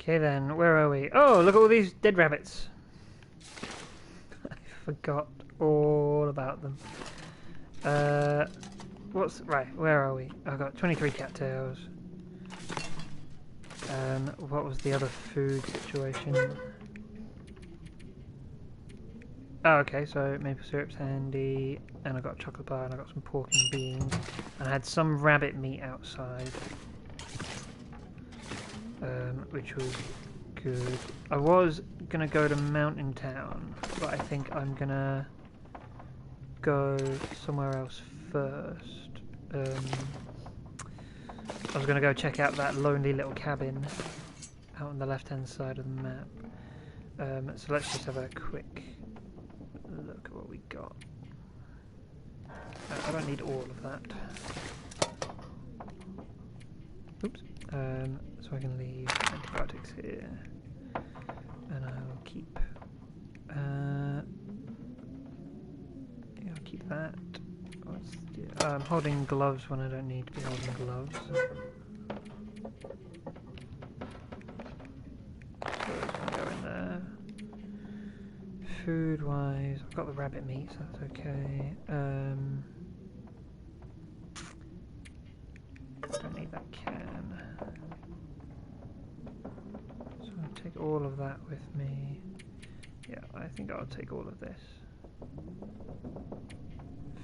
Okay then, where are we? Oh, look at all these dead rabbits. I forgot all about them. Right, where are we? I've got 23 cattails. What was the other food situation? Oh, okay, so maple syrup's handy, and I got a chocolate bar, and I got some pork and beans, and I had some rabbit meat outside, which was good. I was gonna go to Mountain Town, but I think I'm gonna go somewhere else first. I was gonna go check out that lonely little cabin out on the left-hand side of the map. So let's just have a quick look at what we got. I don't need all of that. Oops. So I can leave antibiotics here, and I'll keep. Yeah, I'll keep that. I'm holding gloves when I don't need to be holding gloves. So it's gonna go in there. Food-wise, I've got the rabbit meat, so that's okay. Don't need that can. So I'll take all of that with me. Yeah, I think I'll take all of this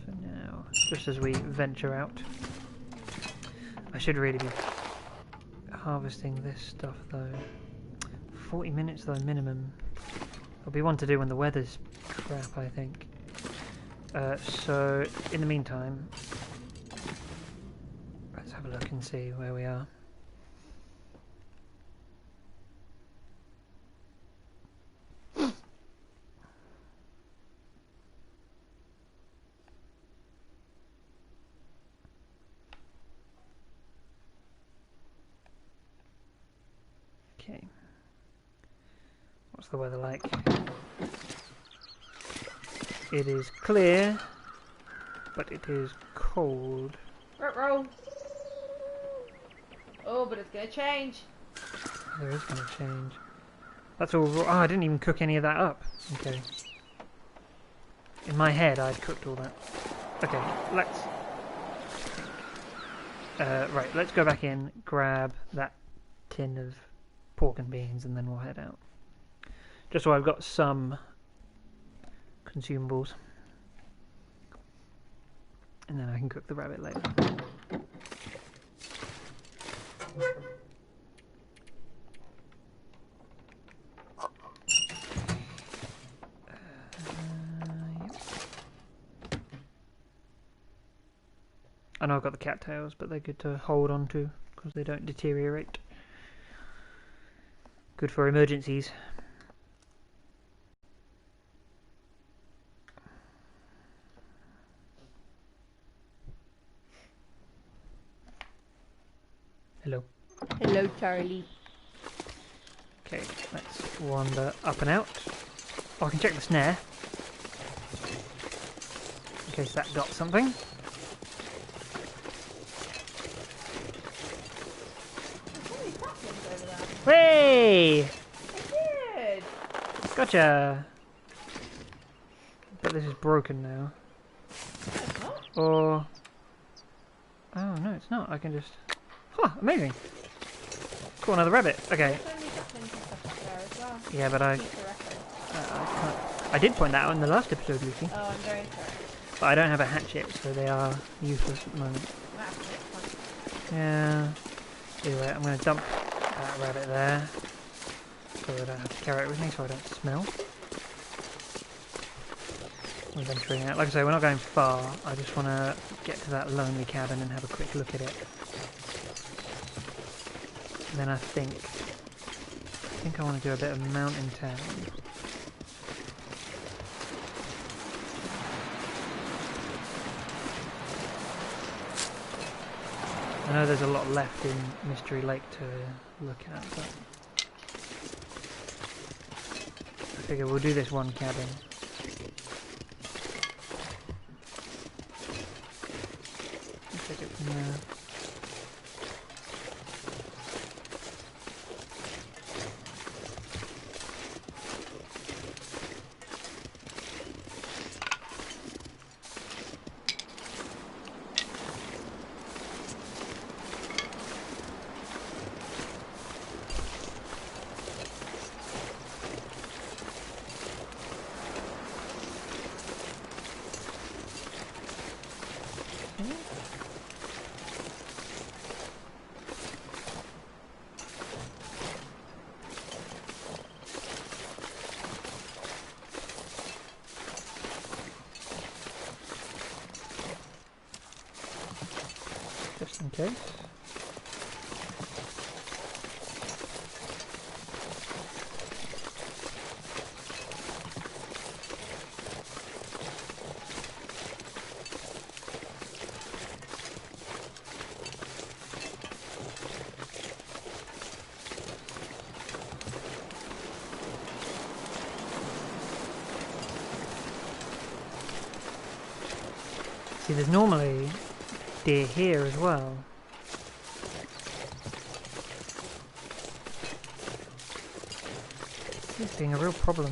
for now, just as we venture out. I should really be harvesting this stuff though. 40 minutes though minimum. It'll be one to do when the weather's crap, I think. So in the meantime, let's have a look and see where we are. Okay. What's the weather like? It is clear, but it is cold. Roll. Oh, but it's gonna change. There is going to change. That's all. Oh, I didn't even cook any of that up. Okay. In my head, I'd cooked all that. Okay, let's. Right, let's go back in, grab that tin of pork and beans, and then we'll head out. Just so I've got some consumables, and then I can cook the rabbit later. I know I've got the cattails, but they're good to hold on to because they don't deteriorate. Good for emergencies. Hello. Hello, Charlie. Okay, let's wander up and out. Oh, I can check the snare. In case that got something. Hey! I did. Gotcha! But this is broken now. It's not. Or... Oh, no, it's not. I can just... Huh, amazing! Cool, another rabbit. Okay. There's only ducklings and stuff up there as well. Yeah, but I can't... I did point that out in the last episode, Lucy. Oh, I'm very sorry. But I don't have a hatchet, so they are useless at the moment. Yeah. Anyway, I'm going to dump that rabbit there, so I don't have to carry it with me, so I don't smell. We're venturing out. Like I say, we're not going far. I just want to get to that lonely cabin and have a quick look at it. And then I think I want to do a bit of Mountain Town. I know there's a lot left in Mystery Lake to look at, but I figure we'll do this one cabin. Take it from just in case. See, there's normally deer here as well. This is being a real problem.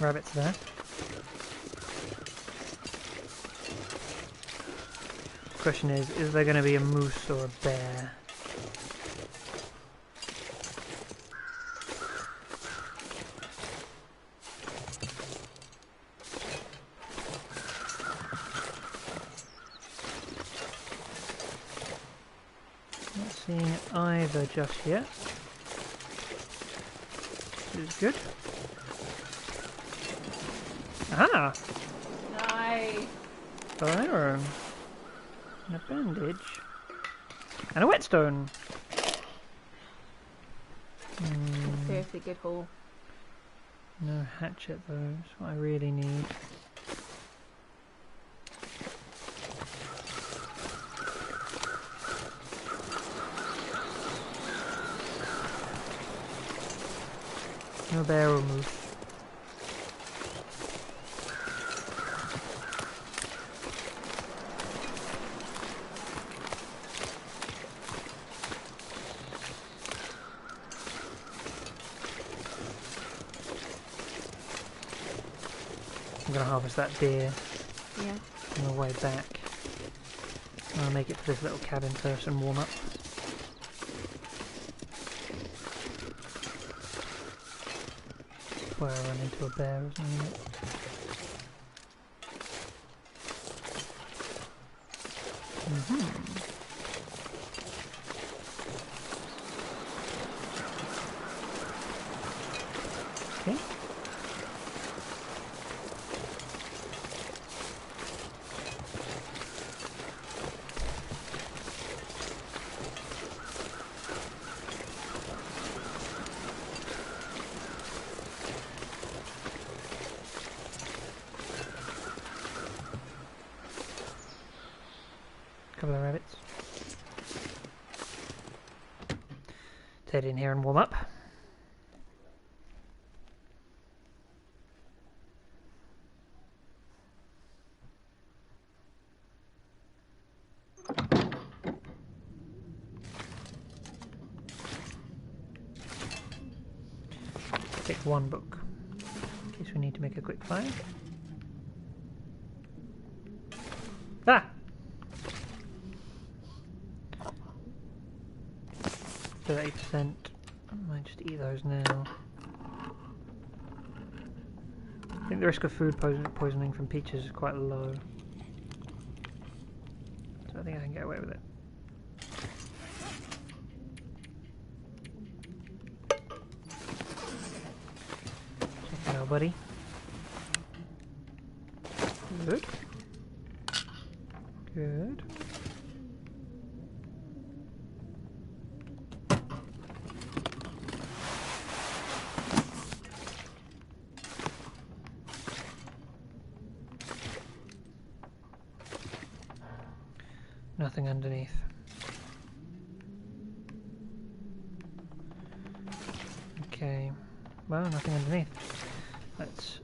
Rabbits there. Question is there going to be a moose or a bear? Not seeing either just yet. Which is good. Ah! Nice. Fire. And a bandage. And a whetstone. Seriously good haul. No hatchet though, that's what I really need. No bear or moose. I'm gonna harvest that deer Yeah. on the way back. I'll make it to this little cabin first and warm up. Where I run into a bear or something. Okay. Couple of rabbits. Head in here and warm up. Take one book in case we need to make a quick fire. Ah! 30%. I might just eat those now. I think the risk of food poisoning from peaches is quite low. So I think I can get away with it. Check it out, buddy. Good. Good. Nothing underneath. Okay. Well, nothing underneath. Let's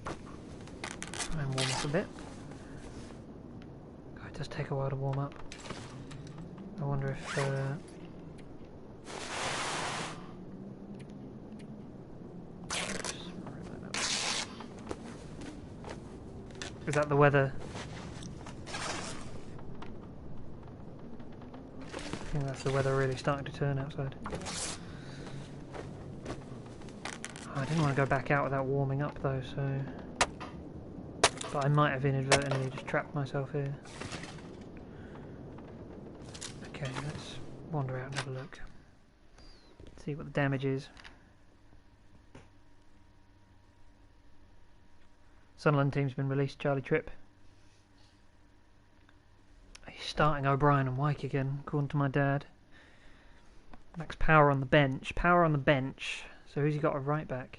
try and warm up a bit. God, it does take a while to warm up. I wonder if is that the weather think that's the weather really starting to turn outside. Yeah. Oh, I didn't want to go back out without warming up though, so... But I might have inadvertently just trapped myself here. Okay, let's wander out and have a look. See what the damage is. Sunderland team's been released, Charlie Tripp. He's starting O'Brien and Wyke again, according to my dad. Max Power on the bench. Power on the bench. So who's he got a right back?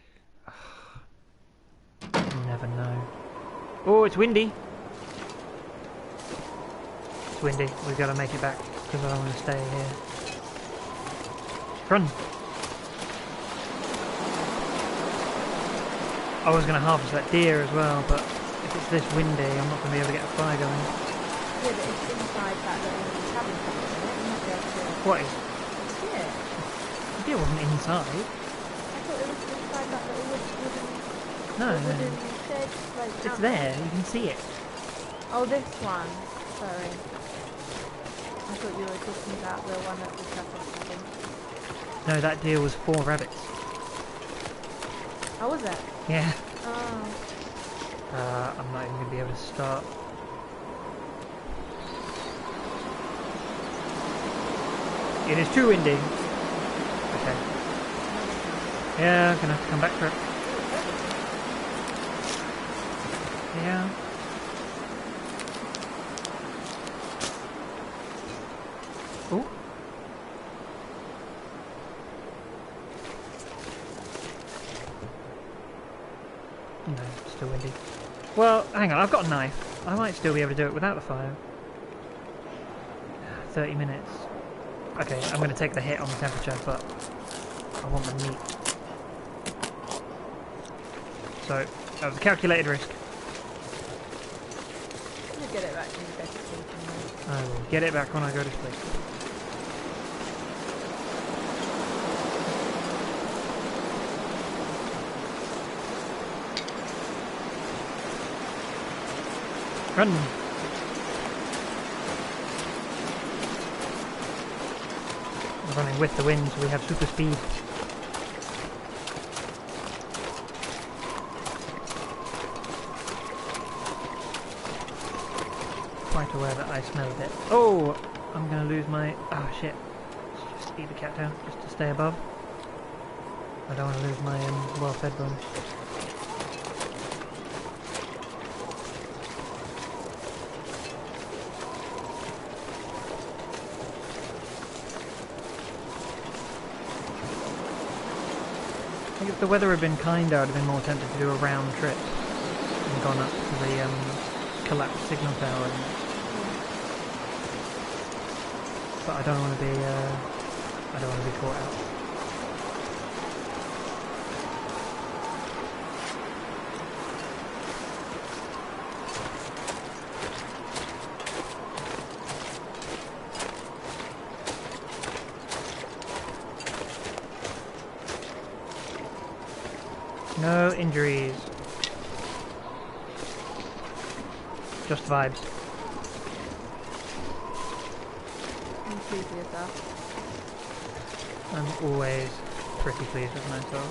You never know. Oh, it's windy. It's windy. We've got to make it back because I don't want to stay here. Run. I was going to harvest that deer as well, but if it's this windy, I'm not going to be able to get a fire going. Yeah, but it's inside that little cabin thing, isn't it? You might be able to... What is? Yeah. The deer wasn't inside. I thought it was inside that little wooden No, shed, like, it's out there. You can see it. Oh, this one. Sorry. I thought you were talking about the one at the top of the cabin. No, that deer was 4 rabbits. Oh, was it? Yeah. Oh. I'm not even going to be able to start. It is too windy. Okay. Yeah, I'm going to have to come back for it. Yeah. Oh. No, it's still windy. Well, hang on, I've got a knife. I might still be able to do it without the fire. 30 minutes. Okay, I'm going to take the hit on the temperature, but I want the meat. So, that was a calculated risk. You'll get it back when you go to sleep. I will get it back when I go to sleep. Run! We're running with the wind, so we have super speed. Quite aware that I smell a bit. Oh! I'm gonna lose my... Oh shit. Let's just eat the cat down, just to stay above. I don't want to lose my well-fed bone. I think if the weather had been kinder, I'd have been more tempted to do a round trip and gone up to the collapsed signal tower. But I don't want to be. I don't want to be caught out. No injuries. Just vibes. I'm pleased with yourself. I'm always pretty pleased with myself.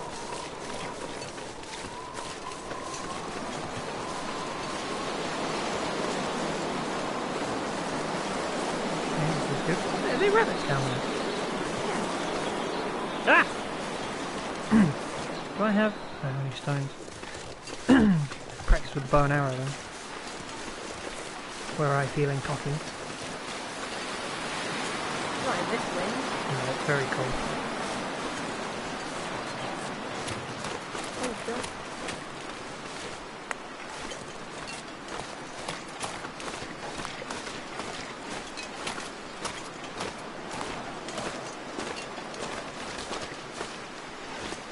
Okay, this is good. Are there rabbits down there? Ah! Do I have... No, only stones. Practice with the bow and arrow then. Where I feeling cocky. Not in this wind. No, it's very cold. Oh, God.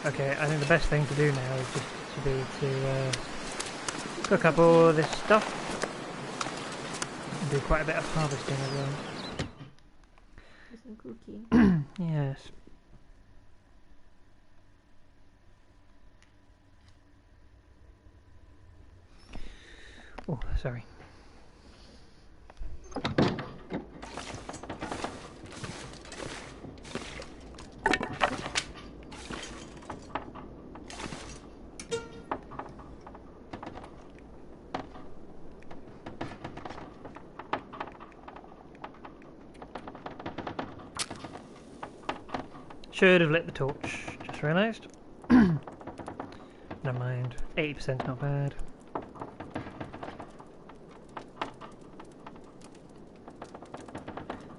Okay, I think the best thing to do now is just to be to cook up all this stuff and do quite a bit of harvesting as well. Some cookie. Yes. Oh, sorry. Should have lit the torch. Just realised. Never mind. 80% not bad.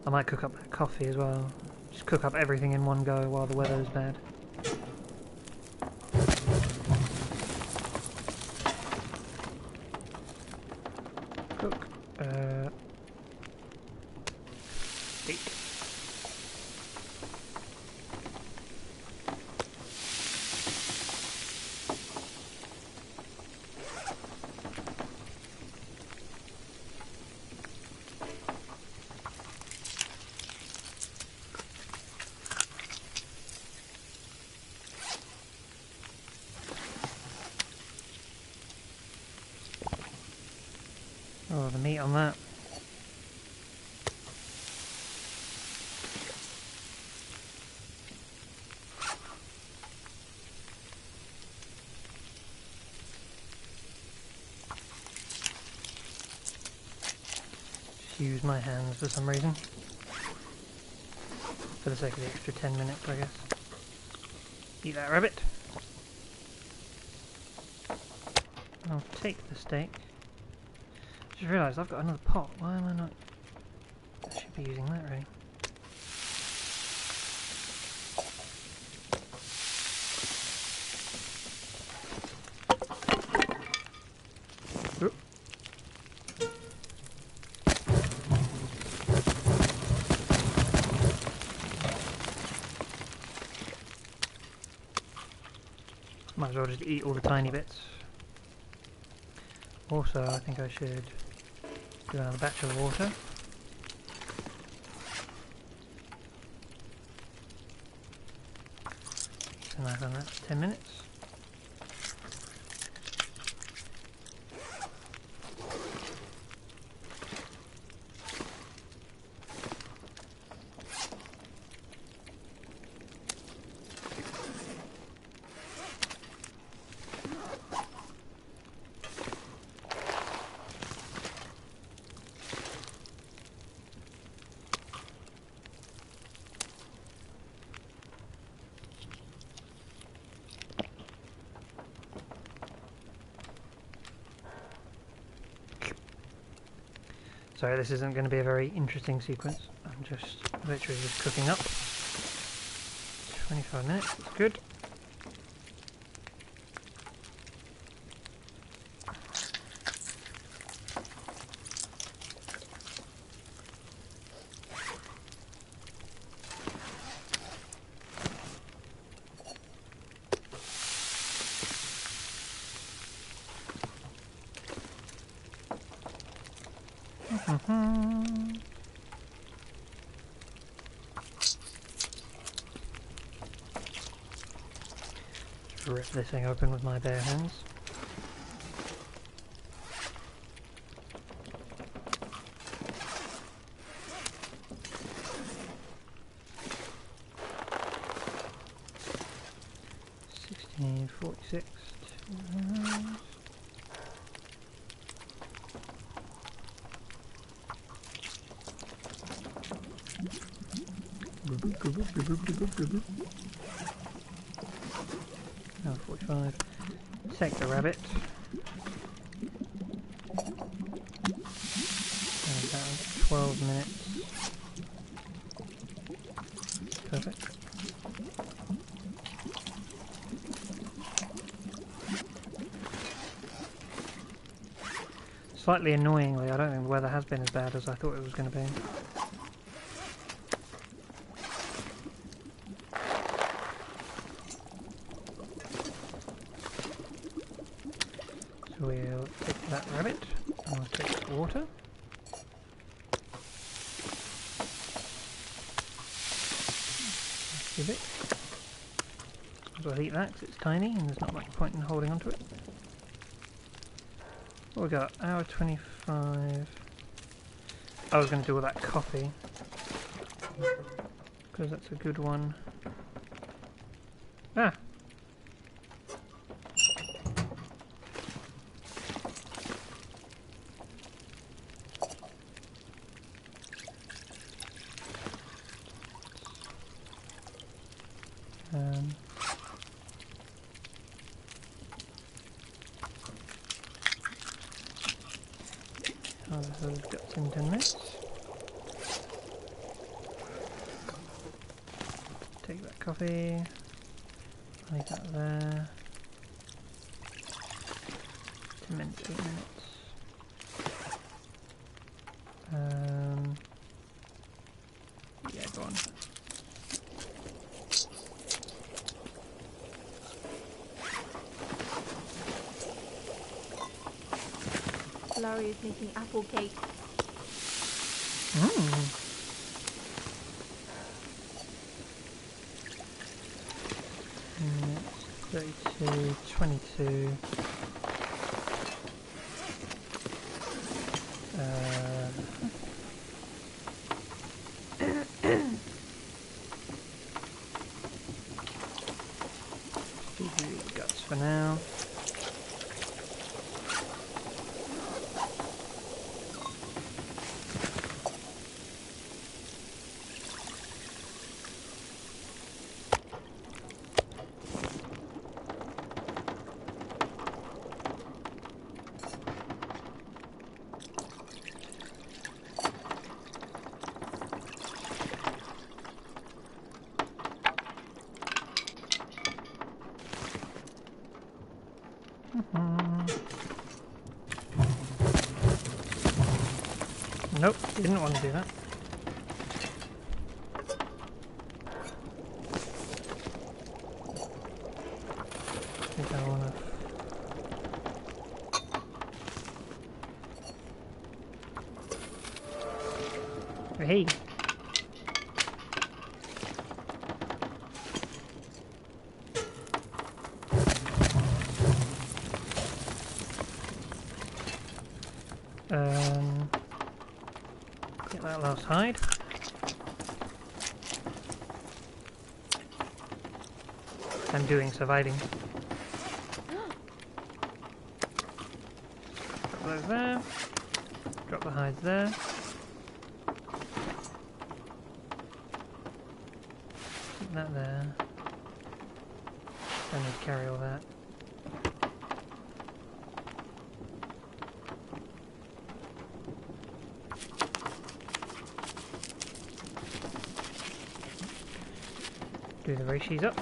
I might cook up that coffee as well. Just cook up everything in one go while the weather is bad. Cook. Steak. Oh, the meat on that. Just use my hands for some reason. For the sake of the extra 10 minutes, I guess. Eat that rabbit. I'll take the steak. Just realised I've got another pot. Why am I not? I should be using that really. Oop. Might as well just eat all the tiny bits. Also, I think I should do another batch of water. And I've done that for 10 minutes. Sorry, this isn't going to be a very interesting sequence. I'm just literally just cooking up. 25 minutes, that's good. Just rip this thing open with my bare hands. $16.46. Oh, 45. Take the rabbit. And down 12 minutes. Perfect. Slightly annoyingly, I don't think the weather has been as bad as I thought it was going to be. So we'll take that rabbit, and we'll take the water. Give it. I'll eat that because it's tiny and there's not much point in holding onto it. What we got? Hour 25. I was going to do all that coffee because that's a good one. Ah! Harvest those guts in 10 minutes. Take that coffee. Leave that there. 10 minutes, 8 minutes. Yeah, go on. Larry is making apple cake. Mmm. Minutes, 32, 22. Do guts for now. Nope, didn't want to do that. I think I want to... Hey! Get that last hide. I'm doing surviving. Drop those there. Drop the hides there. Keep that there. Don't need to carry all that. Do the ratios up.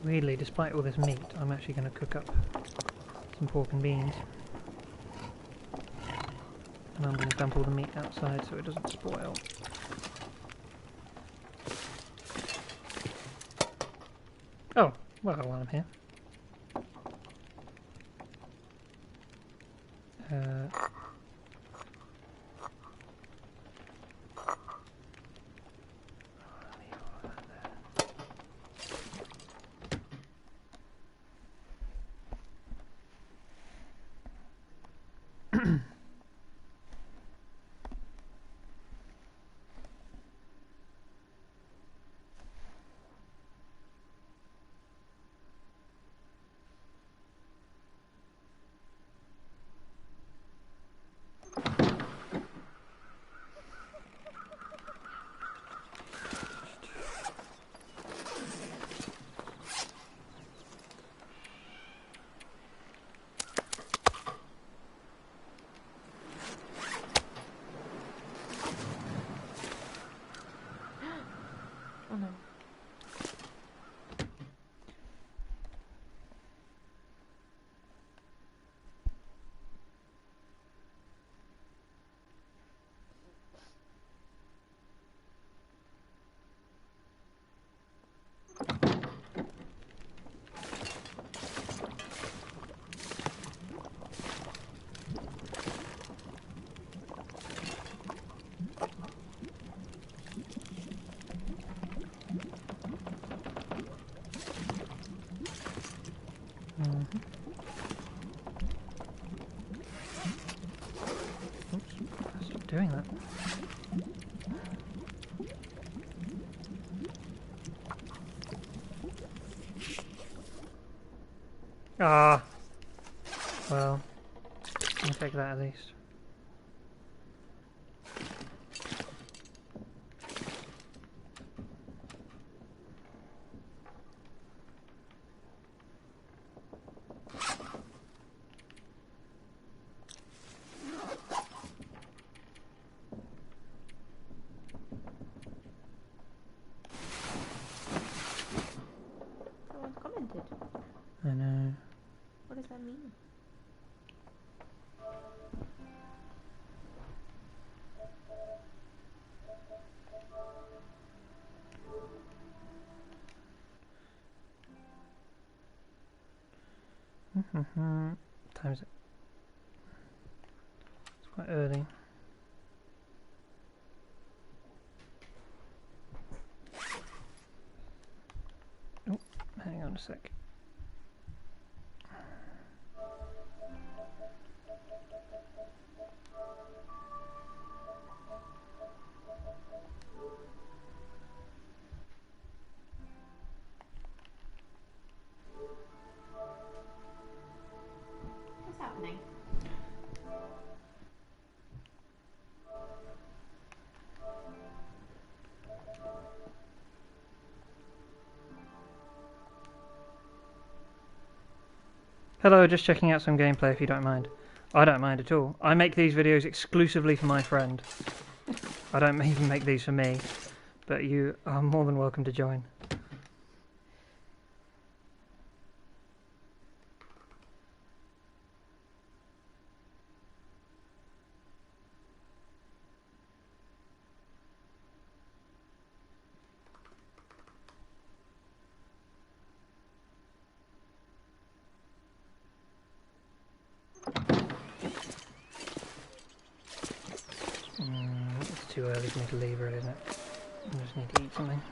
Weirdly, despite all this meat, I'm actually going to cook up some pork and beans. And I'm going to dump all the meat outside so it doesn't spoil. Oh, well, while I'm here. Mm-hmm. Oops, stop doing that. Ah, well, I'll take that at least. Someone commented. I know. What does that mean? Time's it? It's quite early. Oh, hang on a sec. What's happening? Hello, just checking out some gameplay if you don't mind. I don't mind at all. I make these videos exclusively for my friend. I don't even make these for me, but you are more than welcome to join. It's too early for me to leave her, isn't it? I just need to eat something.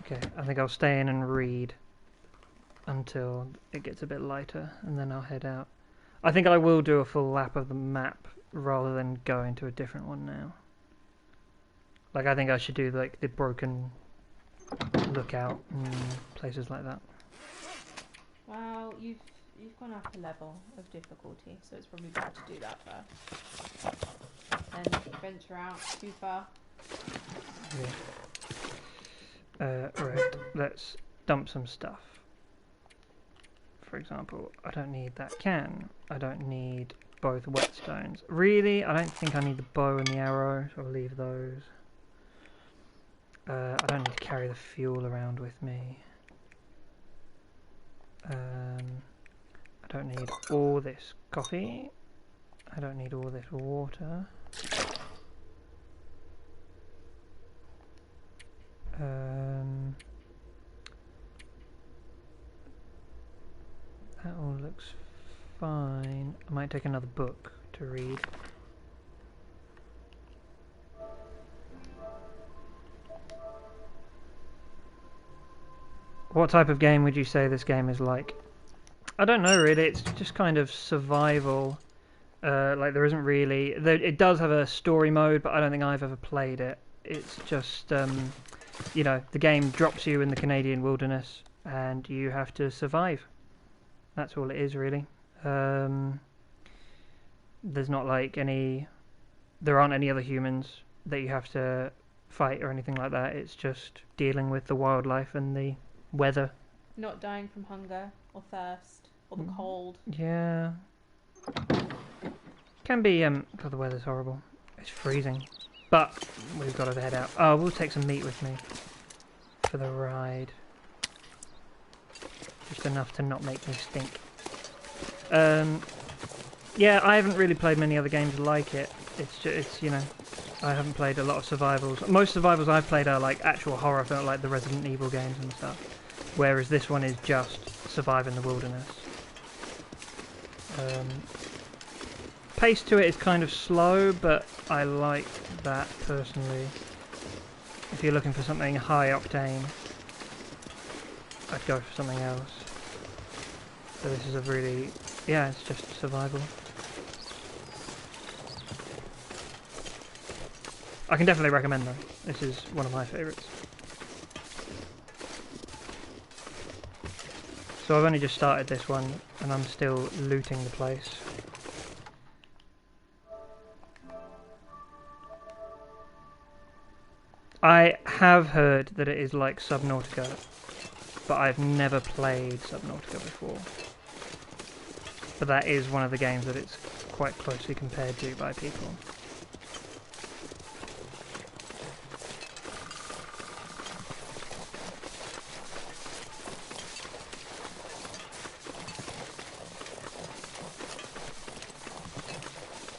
Okay, I think I'll stay in and read until it gets a bit lighter, and then I'll head out. I think I will do a full lap of the map rather than go into a different one now. Like, I think I should do like the broken lookout and places like that. Well, you've gone up a level of difficulty, so it's probably better to do that first. Then venture out too far. Yeah. Right, let's dump some stuff. For example, I don't need that can. I don't need both whetstones. Really? I don't think I need the bow and the arrow, so I'll leave those. I don't need to carry the fuel around with me. I don't need all this coffee. I don't need all this water. That all looks fine. I might take another book to read. What type of game would you say this game is like? I don't know really, it's just kind of survival. Like there isn't really... It does have a story mode, but I don't think I've ever played it. It's just, you know, the game drops you in the Canadian wilderness and you have to survive. That's all it is really. There's not like any... There aren't any other humans that you have to fight or anything like that. It's just dealing with the wildlife and the weather. Not dying from hunger or thirst or the cold. Yeah. Can be, God, the weather's horrible. It's freezing. But we've got to head out. Oh, we'll take some meat with me for the ride. Just enough to not make me stink. Yeah, I haven't really played many other games like it. It's you know, I haven't played a lot of survivals. Most survivals I've played are like actual horror film, like the Resident Evil games and stuff. Whereas this one is just survive in the wilderness. Pace to it is kind of slow, but I like that personally. If you're looking for something high octane, I'd go for something else. So this is a really, yeah, it's just survival. I can definitely recommend though. This is one of my favourites. So I've only just started this one and I'm still looting the place. I have heard that it is like Subnautica, but I've never played Subnautica before. But that is one of the games that it's quite closely compared to by people.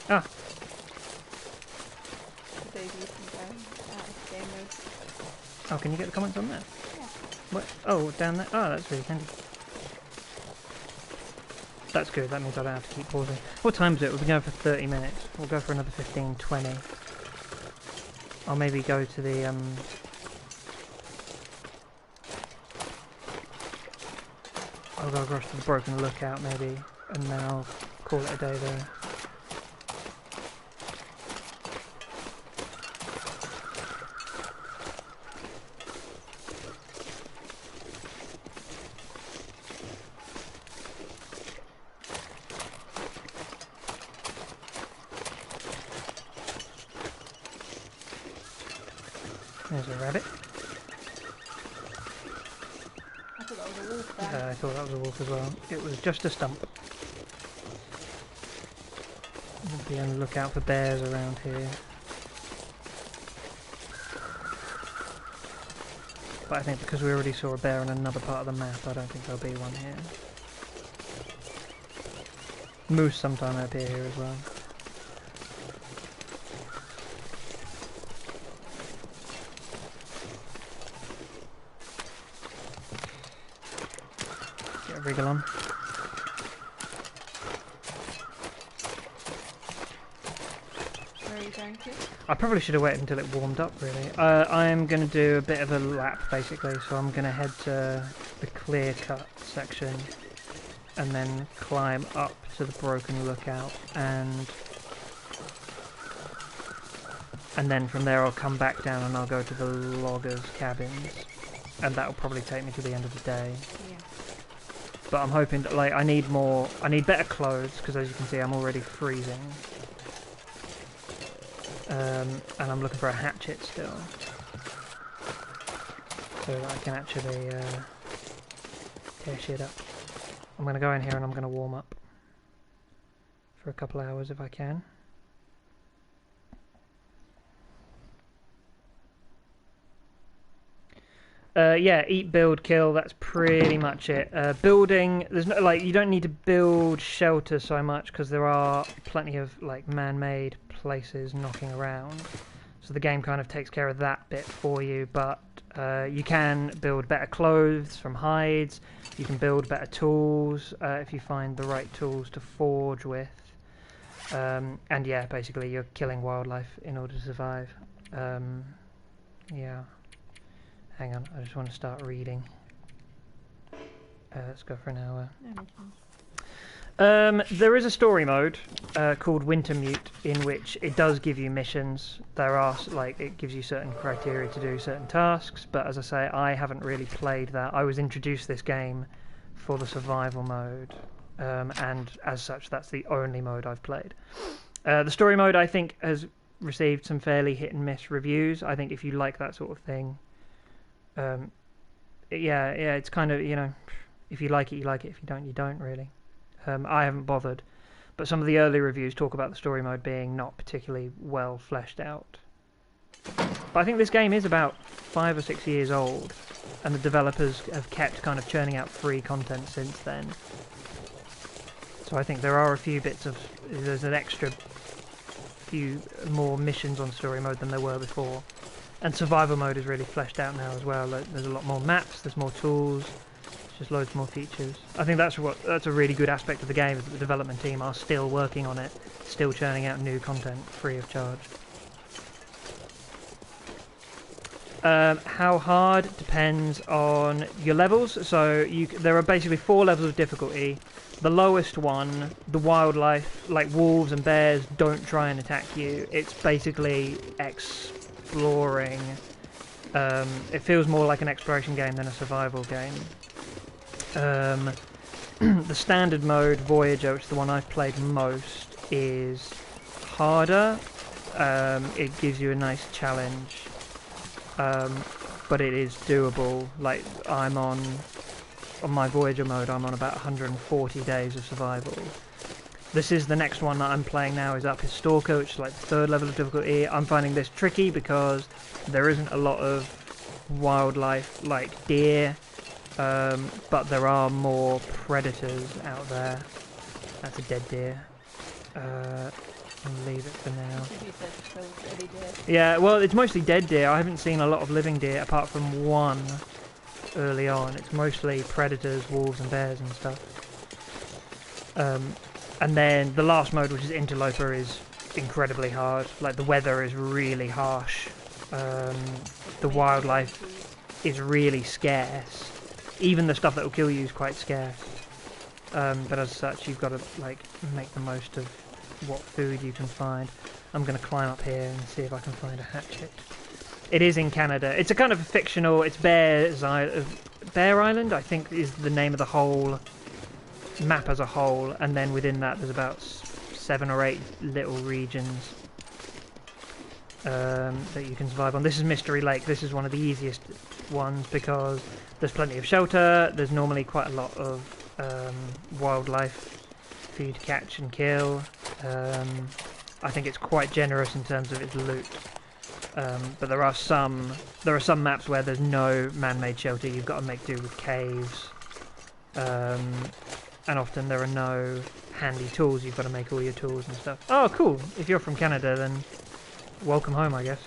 Ah! Oh, can you get the comments on there? Yeah. What? Oh, down there? Oh, that's really handy. That's good, that means I don't have to keep pausing. What time is it? We've been going for 30 minutes. We'll go for another 15, 20. I'll maybe go to the, I'll go across to the Broken Lookout maybe, and then I'll call it a day there. There's a rabbit. I thought that was a wolf there. I thought that was a wolf as well. It was just a stump. We'll be on the lookout for bears around here. But I think because we already saw a bear on another part of the map, I don't think there'll be one here. Moose sometime appear here as well. Get a wriggle on. Where are you going to? I probably should have waited until it warmed up, really. I'm going to do a bit of a lap, basically, so I'm going to head to the clear cut section and then climb up to the Broken Lookout, and then from there I'll come back down and I'll go to the loggers' cabins, and that'll probably take me to the end of the day. Yeah. But I'm hoping that, like, I need better clothes, because as you can see I'm already freezing. And I'm looking for a hatchet still, so that I can actually tear shit up. I'm going to go in here and I'm going to warm up for a couple hours if I can. Yeah, eat, build, kill, that's pretty much it. Building, there's no, like, you don't need to build shelter so much because there are plenty of, like, man-made places knocking around. So the game kind of takes care of that bit for you, but you can build better clothes from hides, you can build better tools if you find the right tools to forge with. And yeah, basically you're killing wildlife in order to survive. Yeah. Hang on, I just want to start reading. Let's go for an hour. There is a story mode called Wintermute, in which it does give you missions. There are, like, it gives you certain criteria to do certain tasks, but as I say, I haven't really played that. I was introduced to this game for the survival mode, and as such, that's the only mode I've played. The story mode, I think, has received some fairly hit and miss reviews. I think if you like that sort of thing, yeah, it's kind of, you know, if you like it, you like it. If you don't, you don't, really. I haven't bothered, but some of the early reviews talk about the story mode being not particularly well fleshed out. But I think this game is about 5 or 6 years old, and the developers have kept kind of churning out free content since then. So I think there are a few bits of, there's an extra few more missions on story mode than there were before. And survival mode is really fleshed out now as well. There's a lot more maps, there's more tools, just loads more features. I think that's a really good aspect of the game, is that the development team are still working on it, still churning out new content free of charge. How hard depends on your levels. So there are basically 4 levels of difficulty. The lowest one, the wildlife, like wolves and bears, don't try and attack you. It's basically exploring. It feels more like an exploration game than a survival game. The standard mode, Voyager, which is the one I've played most, is harder. It gives you a nice challenge. But it is doable. Like, I'm on my Voyager mode, I'm on about 140 days of survival. This is the next one that I'm playing now, is Stalker, which is like the 3rd level of difficulty. I'm finding this tricky because there isn't a lot of wildlife like deer, but there are more predators out there. That's a dead deer. I'll leave it for now. Yeah, well, it's mostly dead deer. I haven't seen a lot of living deer apart from one early on. It's mostly predators, wolves and bears and stuff. And then the last mode, which is Interloper, is incredibly hard. Like, the weather is really harsh. The wildlife is really scarce. Even the stuff that will kill you is quite scarce. But as such, you've got to like make the most of what food you can find. I'm going to climb up here and see if I can find a hatchet. It is in Canada. It's a kind of fictional. It's Bear Island, I think, is the name of the whole map as a whole, and then within that there's about 7 or 8 little regions that you can survive on. This is Mystery Lake. This is one of the easiest ones because there's plenty of shelter. There's normally quite a lot of wildlife for you to catch and kill. I think it's quite generous in terms of its loot. But there are some maps where there's no man-made shelter. You've got to make do with caves, and often there are no handy tools. You've got to make all your tools and stuff. Oh, cool! If you're from Canada, then welcome home, I guess.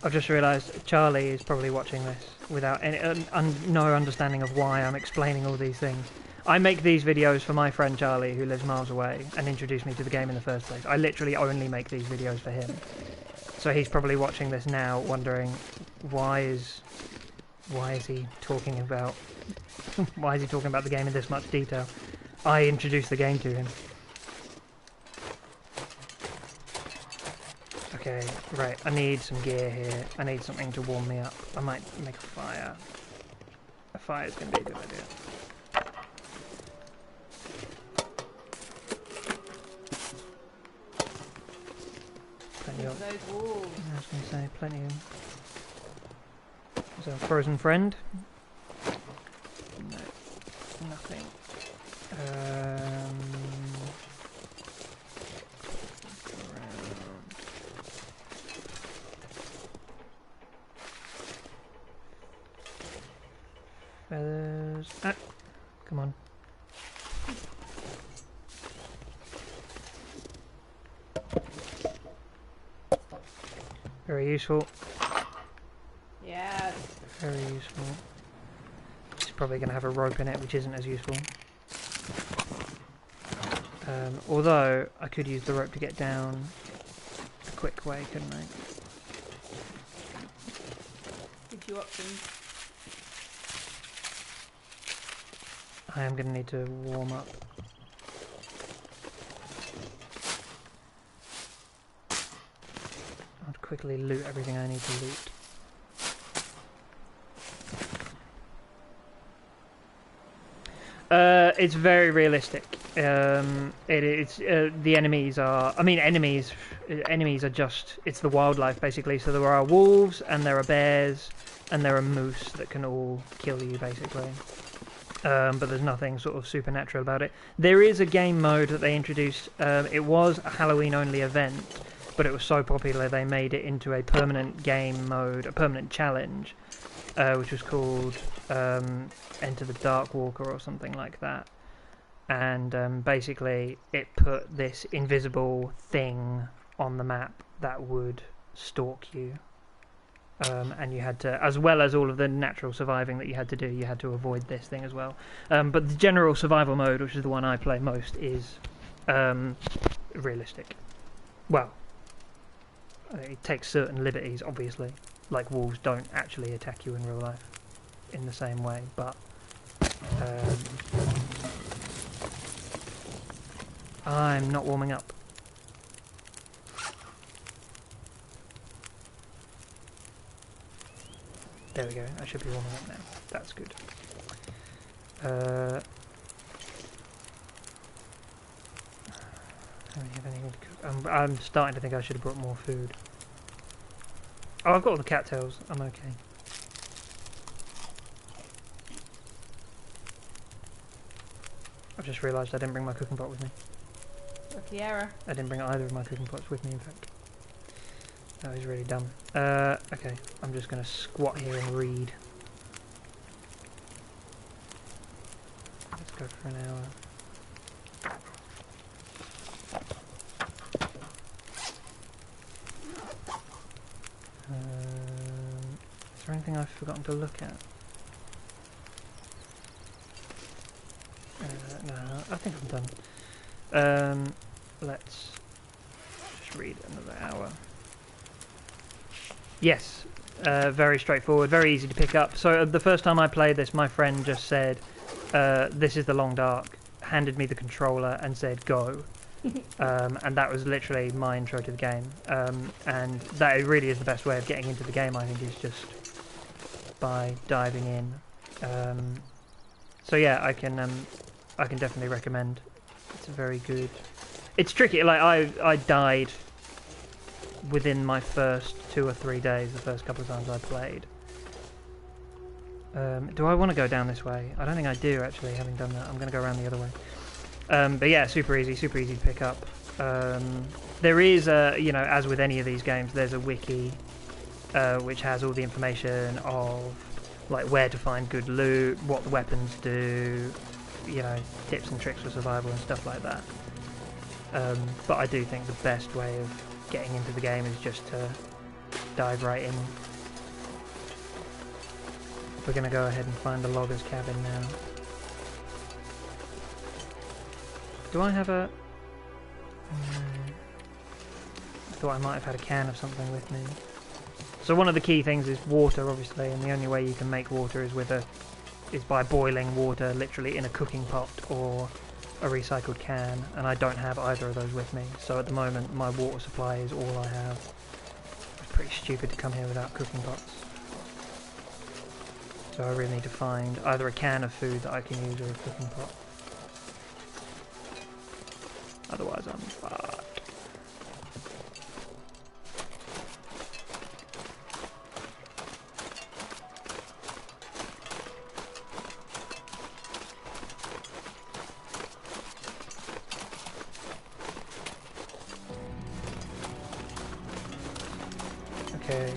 I've just realised Charlie is probably watching this without any no understanding of why I'm explaining all these things. I make these videos for my friend Charlie, who lives miles away, and introduced me to the game in the first place. I literally only make these videos for him. So he's probably watching this now, wondering why is he talking about the game in this much detail? I introduced the game to him. Okay, right, I need some gear here. I need something to warm me up. I might make a fire. A fire is going to be a good idea. Plenty of those walls. I was going to say, plenty of... Is there a frozen friend? No, nothing. Feathers. Ah, come on. Very useful. Yeah. Very useful. It's probably going to have a rope in it, which isn't as useful. Although I could use the rope to get down a quick way, couldn't I? Gives you options. I am going to need to warm up. I'll quickly loot everything I need to loot. It's very realistic. The enemies are... I mean, enemies are just... It's the wildlife, basically. So there are wolves, and there are bears, and there are moose that can all kill you, basically. But there's nothing sort of supernatural about it. There is a game mode that they introduced. It was a Halloween-only event, but it was so popular they made it into a permanent game mode, a permanent challenge. which was called Enter the Dark Walker or something like that. And basically it put this invisible thing on the map that would stalk you. And you had to, as well as all of the natural surviving that you had to do, you had to avoid this thing as well. But the general survival mode, which is the one I play most, is realistic. Well, it takes certain liberties, obviously. Like wolves don't actually attack you in real life in the same way, but I'm not warming up. There we go, I should be warming up now. That's good. I don't have anything to cook. I'm starting to think I should have brought more food. Oh, I've got all the cattails. I'm okay. I've just realised I didn't bring my cooking pot with me. Rookie error. I didn't bring either of my cooking pots with me, in fact. That was really dumb. Okay, I'm just going to squat here and read. Let's go for an hour. Is there anything I've forgotten to look at? No, I think I'm done. Let's just read another hour. Yes, very straightforward, very easy to pick up. So the first time I played this, my friend just said, this is the Long Dark, handed me the controller and said, go. And that was literally my intro to the game. And that really is the best way of getting into the game, I think, is just by diving in. So yeah, I can definitely recommend. It's a very good. It's tricky. Like I died within my first 2 or 3 days. The first couple of times I played. Do I want to go down this way? I don't think I do actually. Having done that, I'm going to go around the other way. But yeah, super easy to pick up. There is a, you know, as with any of these games, there's a wiki which has all the information of like where to find good loot, what the weapons do, you know, tips and tricks for survival and stuff like that. But I do think the best way of getting into the game is just to dive right in. We're going to go ahead and find the logger's cabin now. Do I have a... I thought I might have had a can of something with me. So one of the key things is water, obviously, and the only way you can make water is by boiling water literally in a cooking pot or a recycled can, and I don't have either of those with me. So at the moment my water supply is all I have. It's pretty stupid to come here without cooking pots. So I really need to find either a can of food that I can use or a cooking pot. Otherwise I'm fucked. Okay,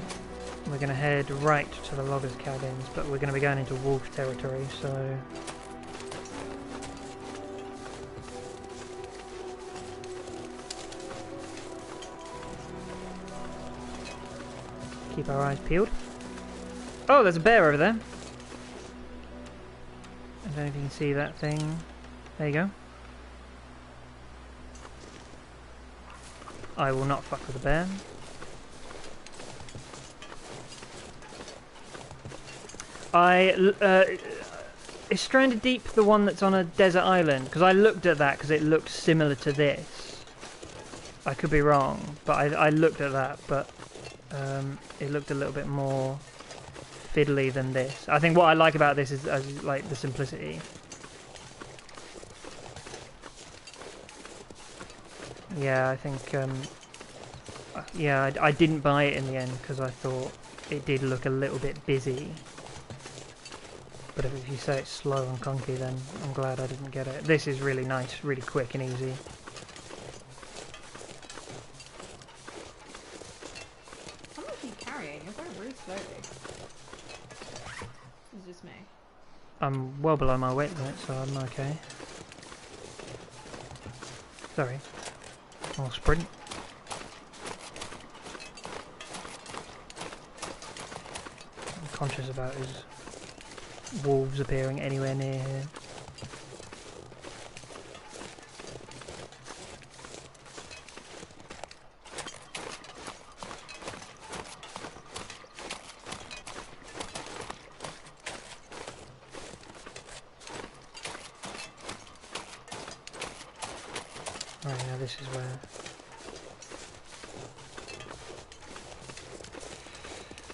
we're going to head right to the loggers' cabins, but we're going to be going into wolf territory, so... keep our eyes peeled. Oh, there's a bear over there. I don't know if you can see that thing. There you go. I will not fuck with the bear. Is Stranded Deep the one that's on a desert island? Because I looked at that because it looked similar to this. I could be wrong, but I looked at that, but it looked a little bit more fiddly than this. I think what I like about this is like the simplicity. Yeah, I think yeah, I didn't buy it in the end because I thought it did look a little bit busy. But if you say it's slow and clunky, then I'm glad I didn't get it. This is really nice, really quick and easy. How much are you carrying? You're going really slowly. just me? I'm well below my weight limit, so I'm okay. Sorry. I'll sprint. I'm conscious about his wolves appearing anywhere near here. Right, now this is where...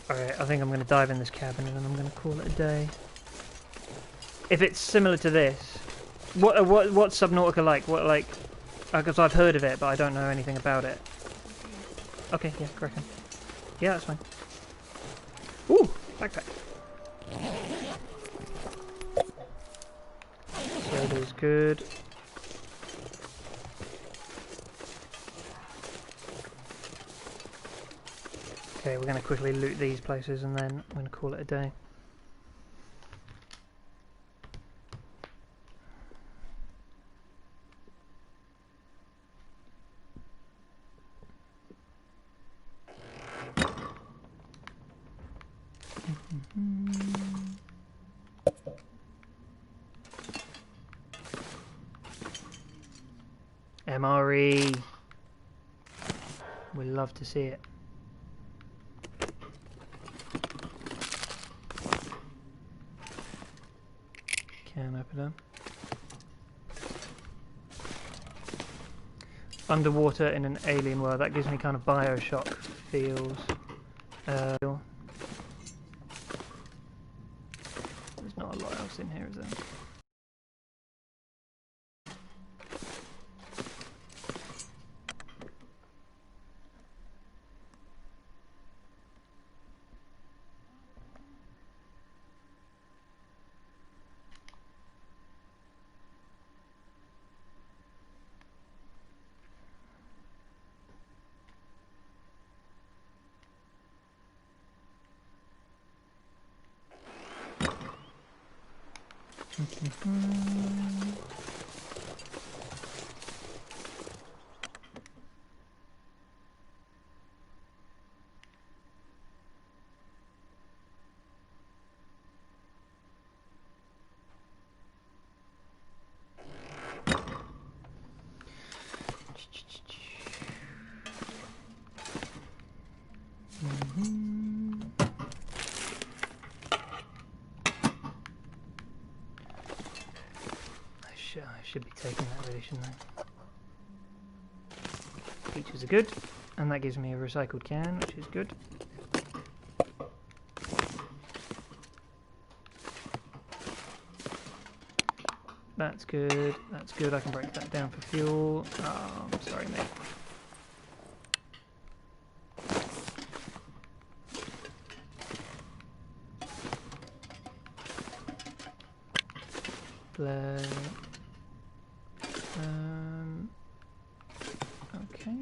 Alright, I think I'm going to dive in this cabin and then I'm going to call it a day. If it's similar to this... What's Subnautica like? What, like... Because I've heard of it, but I don't know anything about it. Okay, yeah, cracking. Yeah, that's fine. Ooh! Backpack. Soda's good. Okay, we're going to quickly loot these places and then I'm going to call it a day. MRE. We'd love to see it. Can opener. Underwater in an alien world. That gives me kind of Bioshock feels. There's not a lot else in here, is there? I should be taking that really, shouldn't I? Peaches are good, and that gives me a recycled can, which is good. That's good, that's good. I can break that down for fuel. Oh, I'm sorry, mate. Okay.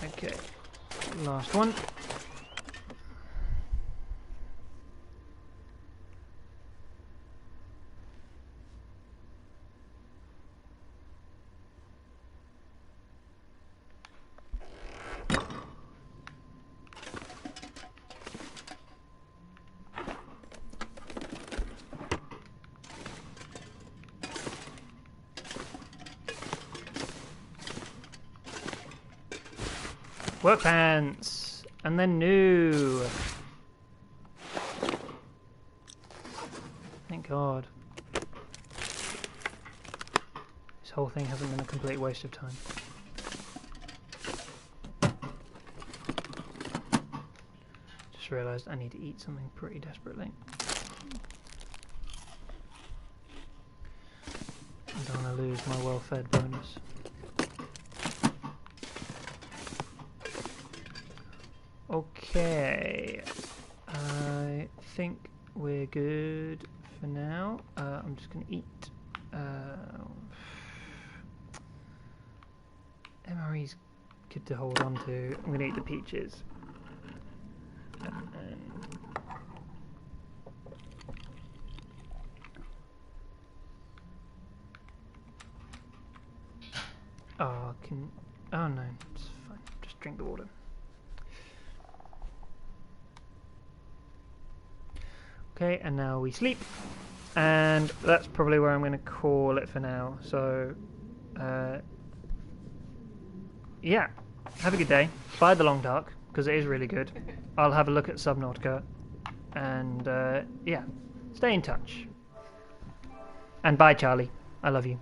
Okay, last one. Work pants! And then new! Thank God. This whole thing hasn't been a complete waste of time. Just realised I need to eat something pretty desperately. I don't want to lose my well-fed bonus. Okay. I think we're good for now. I'm just going to eat. MRE's good to hold on to. I'm going to eat the peaches. And then... Oh, oh no, it's fine. Just drink the water. Okay, and now we sleep. And that's probably where I'm going to call it for now. So, yeah. Have a good day. Buy The Long Dark, because it is really good. I'll have a look at Subnautica. And, yeah. Stay in touch. And bye, Charlie. I love you.